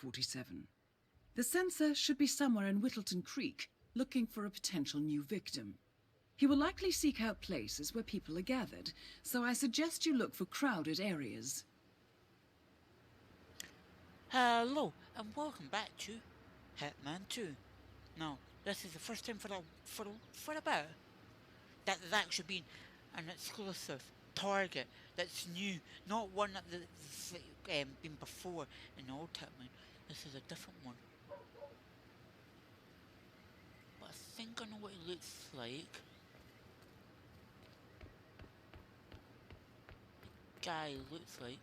47. The sensor should be somewhere in Whittleton Creek, looking for a potential new victim. He will likely seek out places where people are gathered, so I suggest you look for crowded areas. Hello, and welcome back to Hitman 2. Now, this is the first time for a bit that there's actually been an exclusive target that's new, not one that's been before in old Hitman. This is a different one. But I think I know what it looks like. The guy looks like.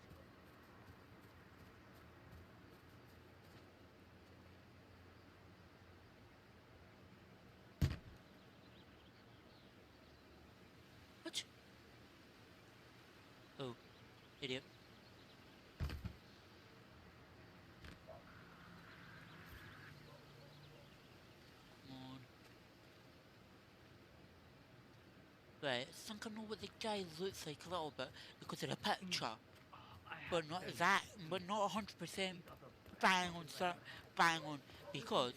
What? Oh, idiot. Come on. Right, I think I know what the guy looks like a little bit because of the picture. But not that, but not 100% bang on, because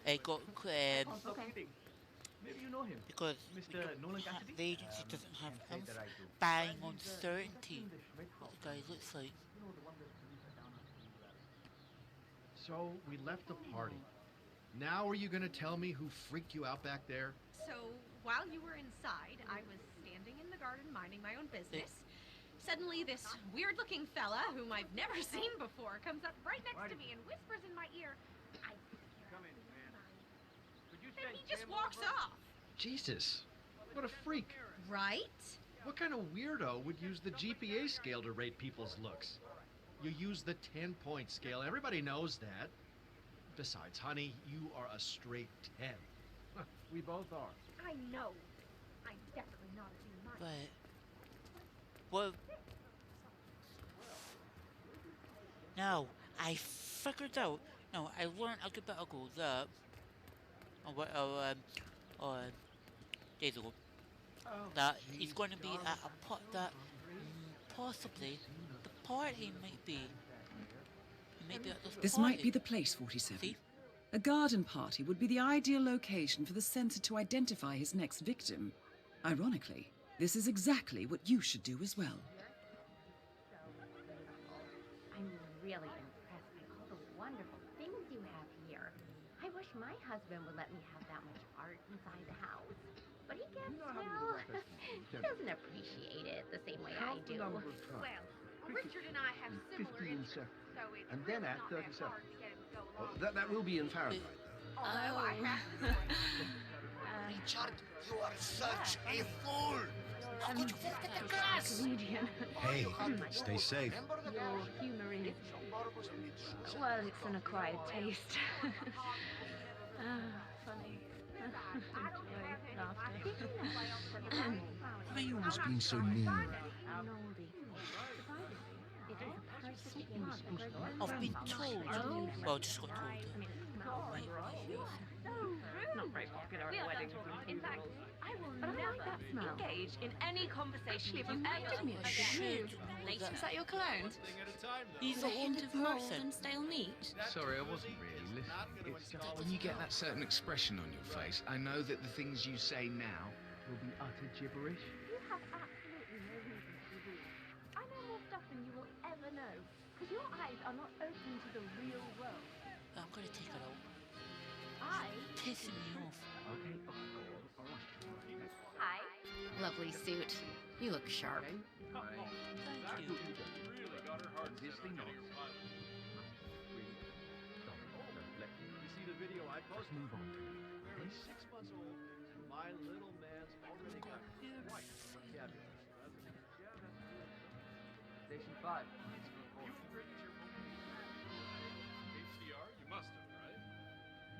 it got, Maybe you know him. because Mr. Nolan Cassidy? the agency doesn't have bang on certainty what the guy looks like. So, we left the party. Now are you gonna tell me who freaked you out back there? So, while you were inside, I was standing in the garden minding my own business. Suddenly, this weird-looking fella, whom I've never seen before, comes up right next to me and whispers in my ear, "I think you're Come in, man. Could you and he just walks off. Jesus, what a freak. Right? What kind of weirdo would use the GPA scale to rate people's looks? You use the 10-point scale, everybody knows that. Besides, honey, you are a straight 10. We both are. I know. I'm definitely not a human. But, well, now I figured out. No, I learned a good bit ago that, days ago, that he's going to be at a pot that possibly the party might be. He might be at this party. This might be the place, 47. See? A garden party would be the ideal location for the sensor to identify his next victim. Ironically, this is exactly what you should do as well. I'm really impressed by all the wonderful things you have here. I wish my husband would let me have that much art inside the house. But he gets, well, he doesn't appreciate it the same way I do. Well, Richard and I have similar interests, so it's and really then add not that 37. hard to get him to go along. That will be in Fahrenheit, though. Although I have to Richard, you are such a fool! How could you forget the class? Comedian. Hey, stay safe. Your humor is, well, it's an acquired taste. Funny. Enjoy laughter. Why are you always being so mean? Noldy. It is a perfect plant. I've been told. Well, just got told. Not very popular at weddings. In fact, I will But I like that never smell. engage in any conversation if you I ever should know Is that. that your cologne? He's a hint of mold person. and stale meat? Sorry, I wasn't really listening. It's just when you get that certain expression on your face, I know that the things you say now will be utter gibberish. You have absolutely no reason to be rude. I know more stuff than you will ever know, because your eyes are not open to the real world. I'm gonna take it out. It's Pissing me off. Okay, of course. Hi. Lovely suit. You look sharp. Thank you. Really got her heart This thing on. You see the video I posted? Move on. Barely 6 months old, and my little man's already got quite a vocabulary. Station 5. You've printed your HDR? You must have, right?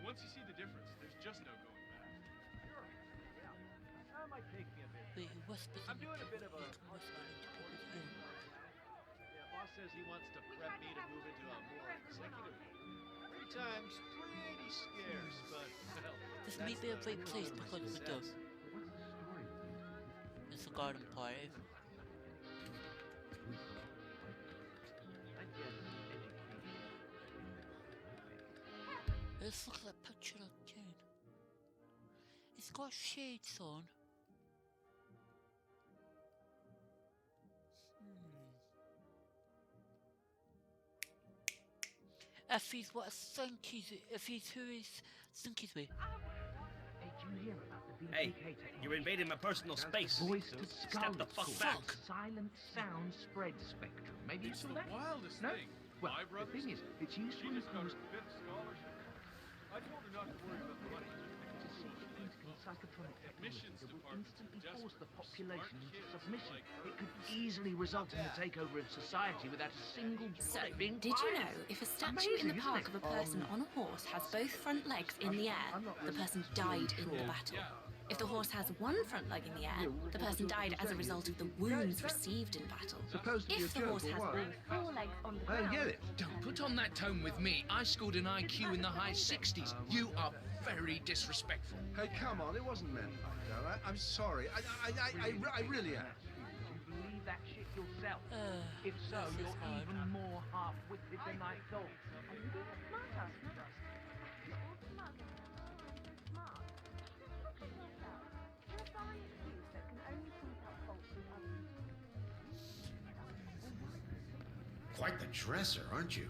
Once you see the difference, there's just no going back. Sure. Yeah. That might take me a bit. Wait, he whispers. I'm doing a bit of a Whispering. Yeah, boss says he wants to prep me to move into a more executive role. 3 times 380 scarce, but well, This might be a great place because of the success. dove. What's the story? It's a garden party. I guess education. Let's look at that picture again. It's got shades on. If he's what I think he's, if he's who he's think he's with. Hey, did you hear about the BPK Hey, technology? you're invading my personal space. Voice to skull. Step the fuck back. Silent sound spread spectrum. Maybe It's you the saw that? wildest No? thing. Well, My the brother's thing is, it's used she to just got impose her fifth scholarship. I told her not to worry about the money. It's a significant psychotronic technology Admissions that will departments instantly are force the desperate for population smart into kids submission. like It could easily result in the takeover of society without a single So, body being did you fired. know if a statue in the Amazing, park isn't of a person on a horse has both front legs in the air, the person died in the battle? If the horse has one front leg in the air, the person died as a result of the wounds received in battle. Supposed to be a If the joke, horse or has what? all four legs on the I don't ground, get it. Don't put on that tone with me. I scored an IQ in the high 60s. You are very disrespectful. Hey, come on, it wasn't meant like that. I'm sorry. I really am. Do you believe that shit yourself? If so, this is you're hard. even more half-witted than I thought. Are you being a smart ass? You're all smug and so smart. Look at yourself. You're a sorry excuse that can only point out faults in others. Quite the dresser, aren't you?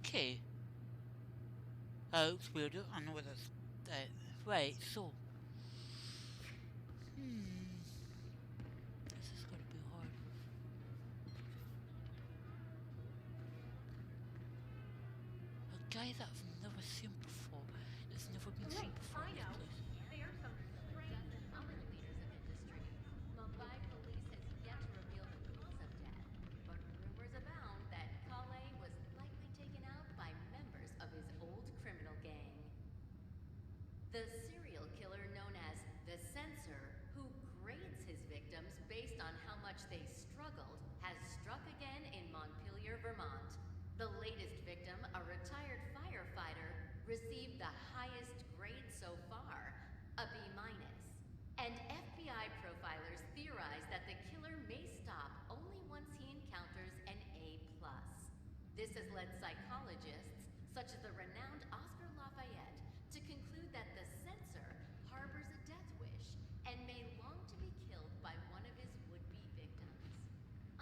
Okay. Oh, it's weird. I know what that's. Right, so. This is gonna be hard. A guy that I've never seen before. That's never been seen before. I know. They are some strange. Other leaders of industry. Mumbai police has yet to reveal the cause of death, but rumors abound that Kale was likely taken out by members of his old criminal gang. The serial killer known as the Censor, who grades his victims based on how much they struggled, has struck again in Montpelier, Vermont. The latest victim, a retired firefighter, received the highest grade so far, a B-. And FBI profilers theorize that the killer may stop only once he encounters an A+. This has led psychologists, such as the renowned Oscar Lafayette, to conclude that the Censor harbors a death wish and may long to be killed by one of his would-be victims.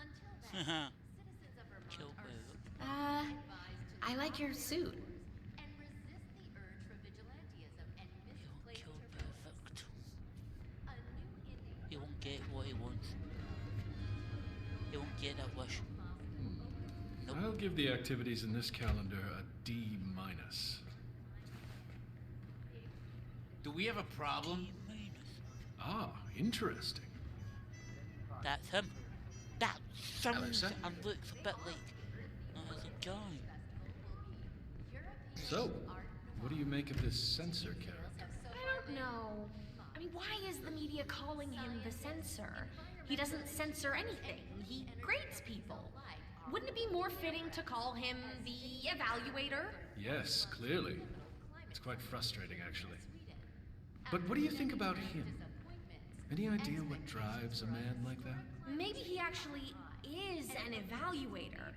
Until then, citizens of Kill Vermont are Bill. advised to I like your suit. and resist the urge for vigilantism and misplaced Kill heroism. perfect. A new Indian He won't get what he wants. He won't get that wish. I'll give the activities in this calendar a D-. Do we have a problem? Ah, interesting. That's him. That sounds sir. and looks a bit like a guy. So, what do you make of this censor character? I don't know. I mean, why is the media calling him the censor? He doesn't censor anything. He grades people. Wouldn't it be more fitting to call him the evaluator? Yes, clearly. It's quite frustrating, actually. But what do you think about him? Any idea what drives a man like that? Maybe he actually is an evaluator.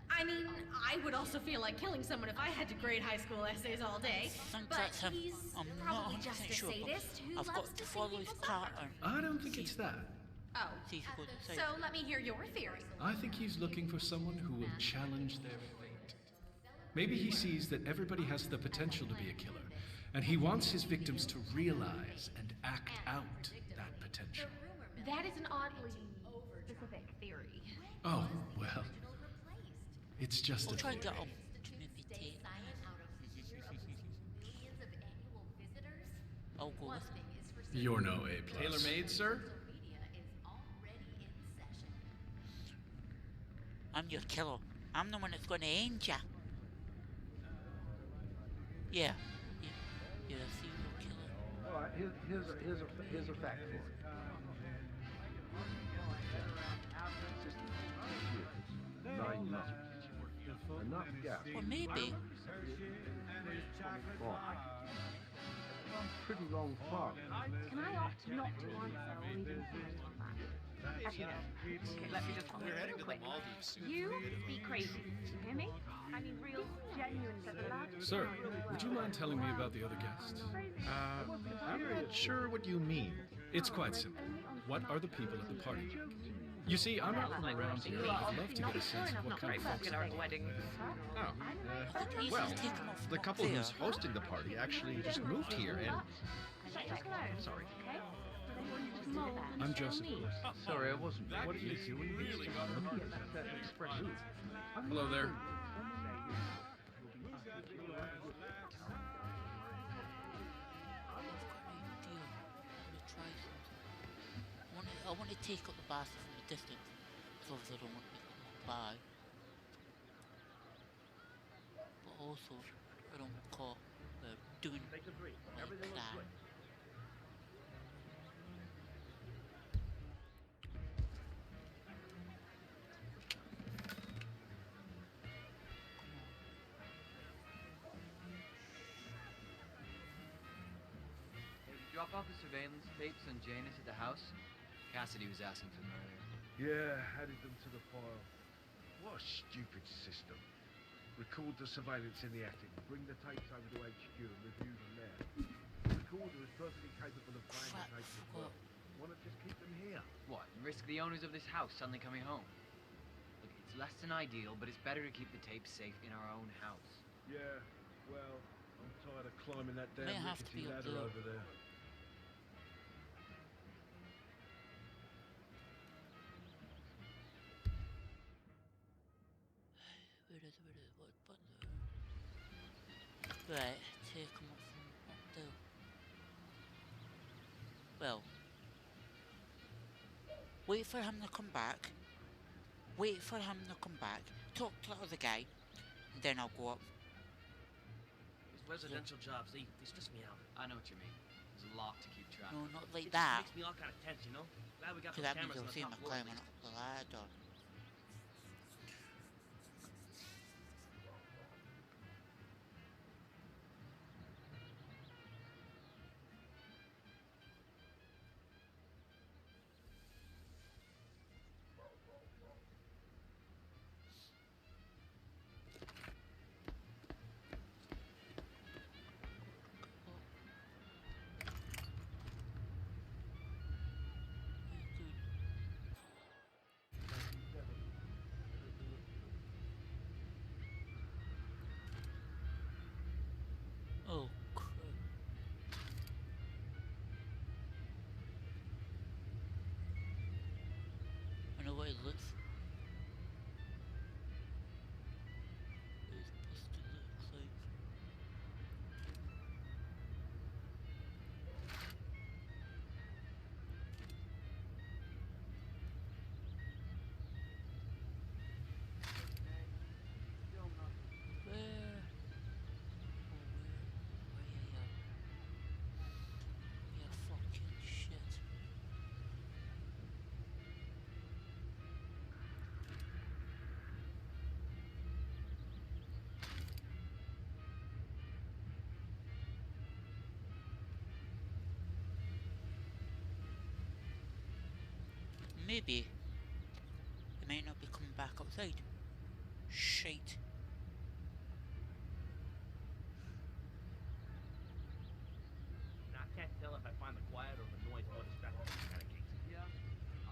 I mean, I would also feel like killing someone if I had to grade high school essays all day. Think But that's him. he's I'm probably not just 100% a sure, but sadist who I've loves got to to see follow his people suffer. pattern. I don't think it's that. Oh, See if he goes inside. so let me hear your theory. I think he's looking for someone who will challenge their fate. Maybe he sees that everybody has the potential to be a killer, and he wants his victims to realize and act out that potential. That is an oddly specific theory. Oh, well. It's just We'll a try and get theory. him to maybe take. millions of annual visitors. I'll go One with thing is for You're no A+. Tailor-made, sir? social media is already in session. I'm your killer. I'm the one that's going to end ya. Yeah. You're a serial killer. All right, here's a fact for you. They must be enough gas. Or maybe. Pretty long far. Can I opt not to answer or even comment on that? Actually, no. Okay, let me just We're heading to the quick. Maldives soon. You be crazy. You hear me? I mean, real, genuinely. Sir, would you mind telling me about the other guest? I'm not sure what you mean. It's quite simple. What are the people at the party like? You see, I'm not from around here, and I'd love to get a sense of what kind of folks are involved. Oh, well, the couple who's hosting the party actually just moved here, and sorry. I'm Joseph. Sorry, I wasn't. What are you doing? Hello there. I want to take up the bastard from a distance, because obviously I don't want to make them by. But also, I don't want caught doing my plan. Drop off the surveillance tapes on Janus at the house? Cassidy was asking for them earlier. Yeah, added them to the file. What a stupid system. Record the surveillance in the attic, bring the tapes over to HQ and review them there. The recorder is perfectly capable of playing the tapes as well. Why not just keep them here? What, and risk the owners of this house suddenly coming home? Look, it's less than ideal, but it's better to keep the tapes safe in our own house. Yeah, well, I'm tired of climbing that damn May have to rickety be up ladder there. over there. What button? Right, take them up from up there. Well, wait for him to come back. Wait for him to come back. Talk to the other guy, and then I'll go up. These residential jobs, they stress me out. I know what you mean. There's a lot to keep track No, of. not like It that. just makes me all kind of tense, you know? Glad we got Because those that means cameras on you'll the see top him floor. climbing up the ladder. Oh, crap. I know what it looks. What it's supposed to look like. Where? Yeah, fucking shit. Maybe they may not be coming back outside. Shite. Now, I can't tell if I find the quiet or the noise more distracting in this kind of case. Yeah,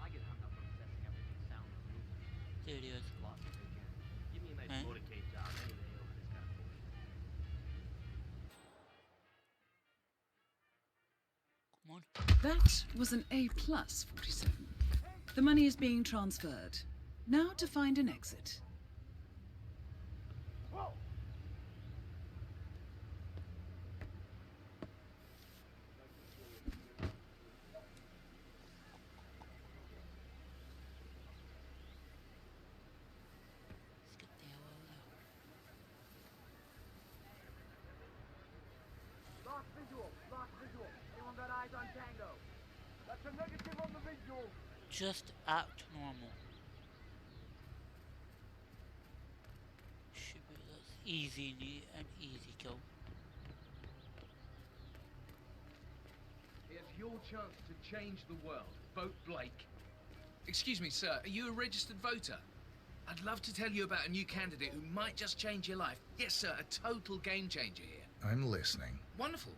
I get hung up on assessing everything sound and movement. There it is. Lots of big games. Give me a nice Huh? motorcade job any day over this kind of bullshit. Come on. That was an A plus 47. The money is being transferred. Now to find an exit. Let's get the hell out of there. Lost visual. Anyone got eyes on Tango? That's a negative on the visual. Just act normal. an easy kill. It's your chance to change the world. Vote Blake. Excuse me, sir. Are you a registered voter? I'd love to tell you about a new candidate who might just change your life. Yes, sir. A total game changer here. I'm listening. Wonderful.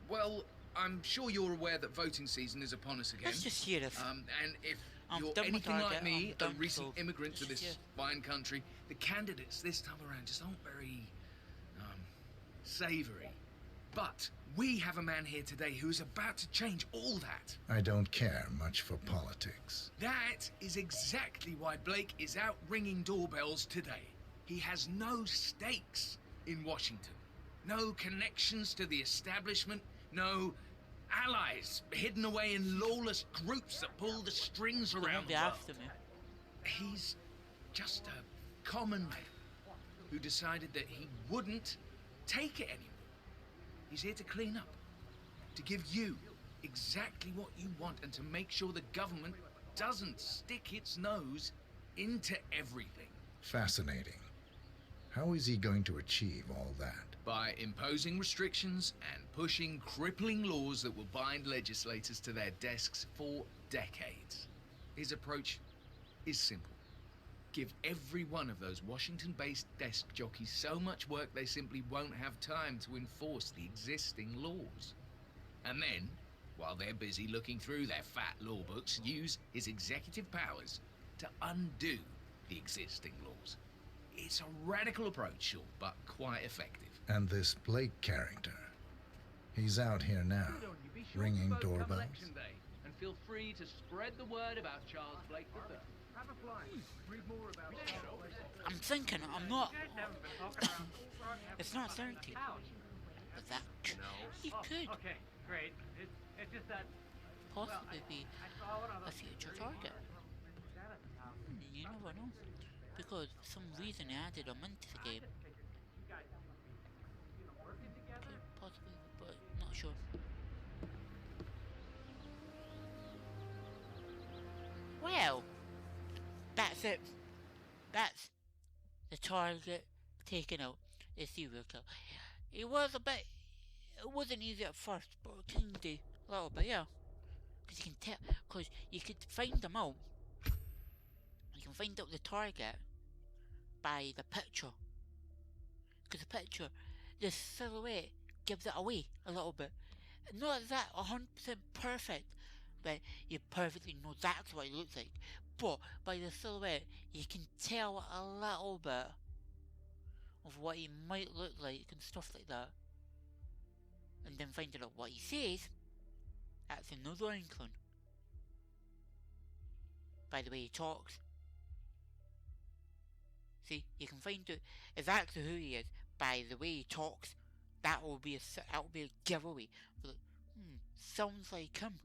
Well, I'm sure you're aware that voting season is upon us again. Let's just hear this. And if I'm you're done with anything like Target, me, I'm a done, recent so immigrant to just this fine country, the candidates this time around just aren't very, savoury. But we have a man here today who is about to change all that. I don't care much for politics. That is exactly why Blake is out ringing doorbells today. He has no stakes in Washington. No connections to the establishment. No allies hidden away in lawless groups that pull the strings around the world. After me. He's just a common man who decided that he wouldn't take it anymore. He's here to clean up, to give you exactly what you want, and to make sure the government doesn't stick its nose into everything. Fascinating. How is he going to achieve all that? By imposing restrictions and pushing crippling laws that will bind legislators to their desks for decades. His approach is simple. Give every one of those Washington-based desk jockeys so much work they simply won't have time to enforce the existing laws. And then, while they're busy looking through their fat law books, use his executive powers to undo the existing laws. It's a radical approach, sure, but quite effective. And this Blake character, he's out here now, ringing doorbells. And feel free to spread the word about Charles Blake III. I'm thinking, I'm not. It's not certainty. But that you could Okay, great. It's just that possibly be a future target. You never know. Because for some reason they added him into the game. Could possibly, but not sure. Well, that's it. That's the target taken out. The serial killer. It wasn't easy at first, but it can do a little bit, yeah. Because you can tell, because you could find them out. You can find out the target by the picture. Because the picture, the silhouette gives it away a little bit. Not that 100% perfect, but you perfectly know that's what it looks like. But by the silhouette, you can tell a little bit of what he might look like and stuff like that. And then finding out what he says, that's another inkling. By the way he talks. See, you can find out exactly who he is by the way he talks. That will be a giveaway. Like, sounds like him.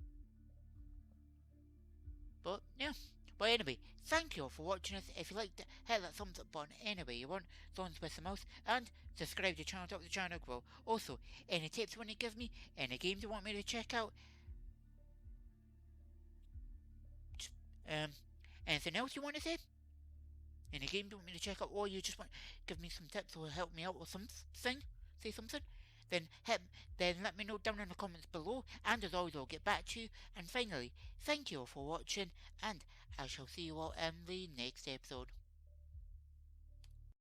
But yeah. But anyway, thank you all for watching us. If you liked it, hit that thumbs up button anyway you want. Don't twist the mouse. And subscribe to the channel to help the channel grow. Also, any tips you want to give me? Any games you want me to check out? Anything else you want to say? Any games you want me to check out? Or you just want to give me some tips or help me out with something? Say something? Then let me know down in the comments below, and as always I'll get back to you. And finally, thank you all for watching, and I shall see you all in the next episode.